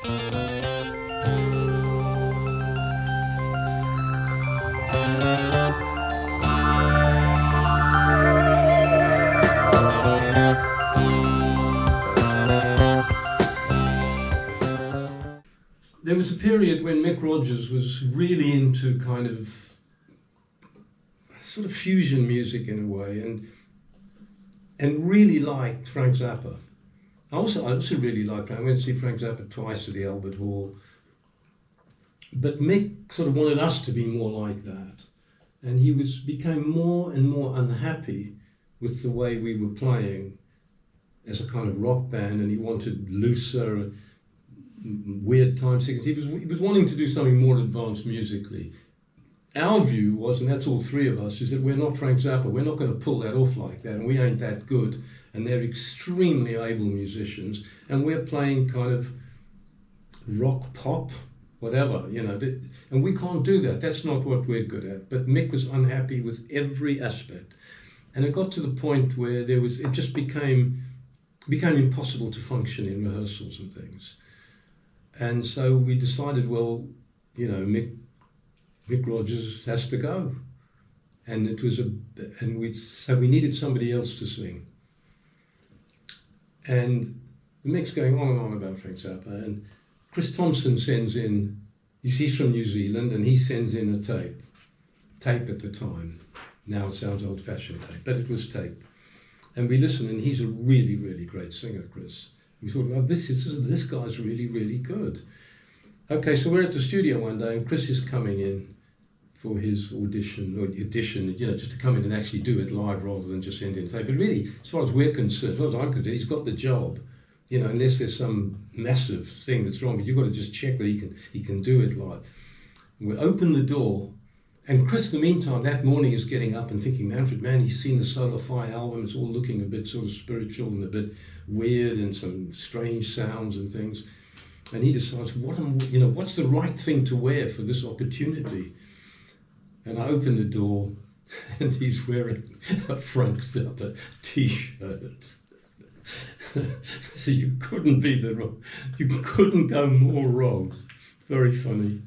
There was a period when Mick Rogers was really into kind of sort of fusion music in a way, and really liked Frank Zappa. I also really liked Frank. I went to see Frank Zappa twice at the Albert Hall. But Mick sort of wanted us to be more like that. And he became more and more unhappy with the way we were playing as a kind of rock band, and he wanted looser, weird time signatures. He was wanting to do something more advanced musically. Our view was, and that's all three of us, is that we're not Frank Zappa. We're not going to pull that off like that, and we ain't that good. And they're extremely able musicians, and we're playing kind of rock pop, whatever, you know. And we can't do that. That's not what we're good at. But Mick was unhappy with every aspect, and it got to the point where it just became impossible to function in rehearsals and things. And so we decided, well, you know, Mick Rogers has to go, and we needed somebody else to sing. And Mick's going on and on about Frank Zappa, and Chris Thompson sends in. He's from New Zealand, and he sends in a tape at the time. Now it sounds old-fashioned tape, but it was tape. And we listened, and he's a really, really great singer, Chris. We thought, well, this guy's really, really good. Okay, so we're at the studio one day, and Chris is coming in for his audition, you know, just to come in and actually do it live rather than just send in tape. But really, as far as we're concerned, as far as I'm concerned, he's got the job. You know, unless there's some massive thing that's wrong, but you've got to just check that he can do it live. We open the door, and Chris, in the meantime, that morning is getting up and thinking, Manfred Mann, he's seen the Solar Fire album, it's all looking a bit sort of spiritual and a bit weird and some strange sounds and things. And he decides, what's the right thing to wear for this opportunity? And I open the door, and he's wearing a Frank Zappa t-shirt. So you couldn't go more wrong. Very funny.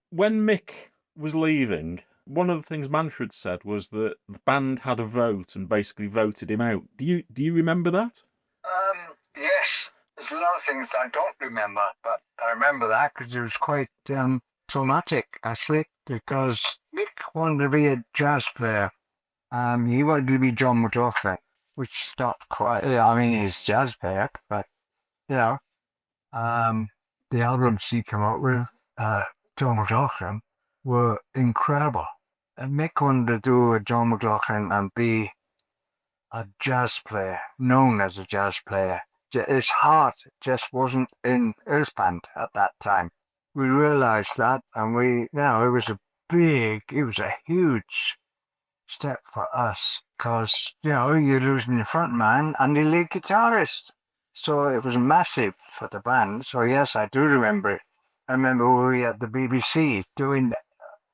When Mick was leaving, one of the things Manfred said was that the band had a vote and basically voted him out. Do you remember that? Yes. There's a lot of things I don't remember, but I remember that because it was quite traumatic, actually, because Mick wanted to be a jazz player. He wanted to be John McLaughlin, which is not quite. I mean, he's a jazz player, but you know, the albums he came out with, John McLaughlin, were incredible. And Mick wanted to do a John McLaughlin and be a jazz player, known as a jazz player. His heart just wasn't in his band at that time. We realised that, and it was a huge step for us, because, you know, you're losing your front man and the lead guitarist. So it was massive for the band. So yes, I do remember it. I remember we were at the BBC doing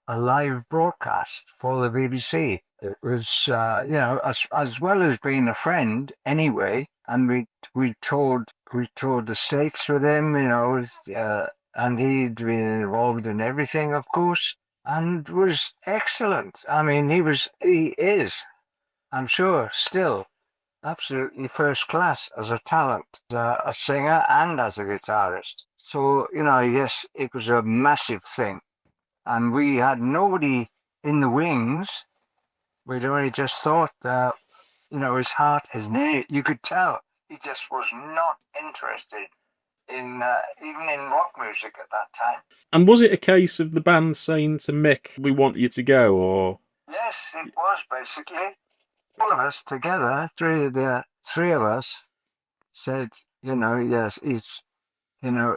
a live broadcast for the BBC. It was, you know, as well as being a friend anyway, and we toured the States with him, you know, and he'd been involved in everything, of course, and was excellent. I mean, he is, I'm sure, still absolutely first class as a talent, a singer and as a guitarist. So, you know, yes, it was a massive thing. And we had nobody in the wings. We'd only just thought that, you know, his heart, you could tell he just was not interested in even in rock music at that time. And was it a case of the band saying to Mick, "We want you to go," or? Yes, it was basically. All of us together, three of us, said, you know, yes, he's going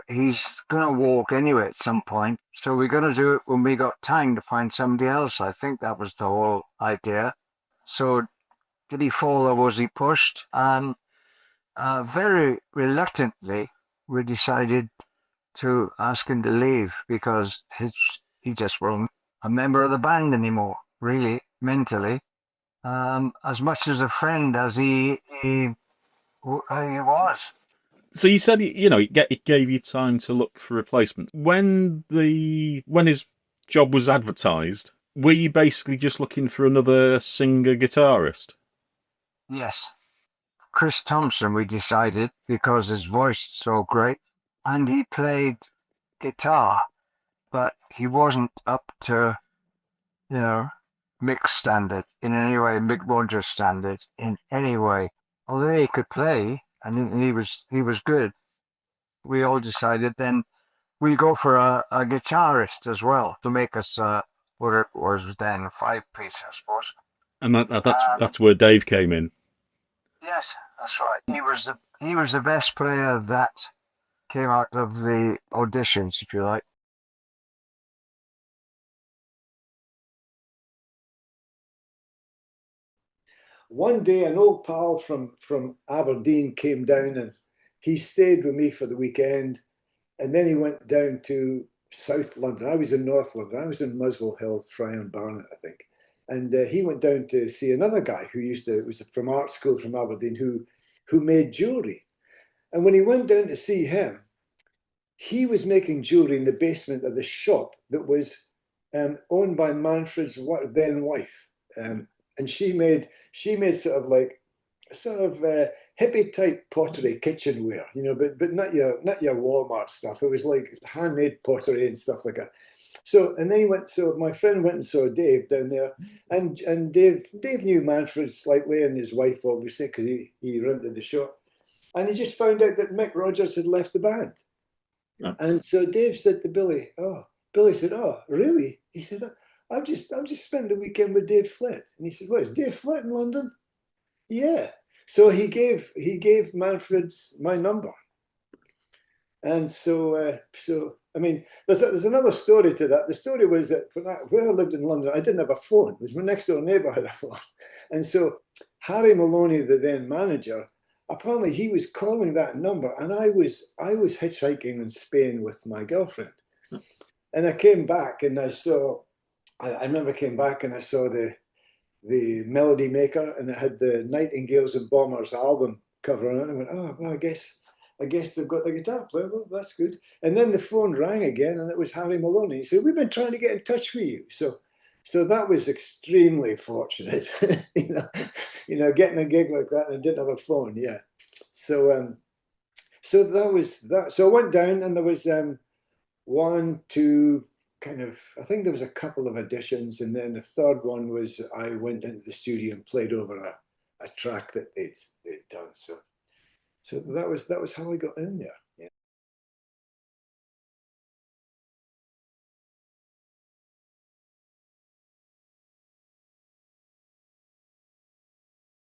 to walk anyway at some point, so we're going to do it when we got time to find somebody else. I think that was the whole idea. So did he fall or was he pushed? And very reluctantly, we decided to ask him to leave, because he just wasn't a member of the band anymore, really, mentally. As much as a friend as he was. So you said it gave you time to look for replacements. When his job was advertised, were you basically just looking for another singer guitarist? Yes. Chris Thompson, we decided, because his voice is so great, and he played guitar, but he wasn't up to, you know, Mick's standard in any way, Mick Rogers' standard in any way. Although he could play and he was good, we all decided then we'll go for a guitarist as well to make us what it was then, 5-piece, I suppose. And that's Um, that's where Dave came in. yes, that's right. He was the best player that came out of the auditions, if you like. One day, an old pal from Aberdeen came down and he stayed with me for the weekend. And then he went down to South London. I was in North London. I was in Muswell Hill, Fry and Barnet, I think. And he went down to see another guy who was from art school from Aberdeen, who made jewelry. And when he went down to see him, he was making jewelry in the basement of the shop that was owned by Manfred's then wife. And she made sort of hippie type pottery kitchenware, but not your Walmart stuff. It was like handmade pottery and stuff like that. So and then my friend went and saw Dave down there, and Dave knew Manfred slightly and his wife obviously because he rented the shop, and he just found out that Mick Rogers had left the band. Oh. And so Dave said to Billy, "Oh," Billy said, "Oh, really?" He said, I've just spent the weekend with Dave Flett." And he said, "What, is Dave Flett in London?" Yeah. So he gave Manfred my number. And so I mean, there's another story to that. The story was that where I lived in London, I didn't have a phone. It was my next door neighbour had a phone. And so Harry Maloney, the then manager, apparently he was calling that number, and I was hitchhiking in Spain with my girlfriend. And I came back and I remember came back and I saw the Melody Maker, and it had the Nightingales and Bombers album cover on it. And I went, "Oh, well, I guess they've got the guitar player. Well, that's good." And then the phone rang again, and it was Harry Maloney. He said, "We've been trying to get in touch with you." So that was extremely fortunate, getting a gig like that and I didn't have a phone. Yeah. So that was that. So I went down, and there was one, two, I think there was a couple of additions, and then the third one was I went into the studio and played over a track that they'd done. So that was how I got in there.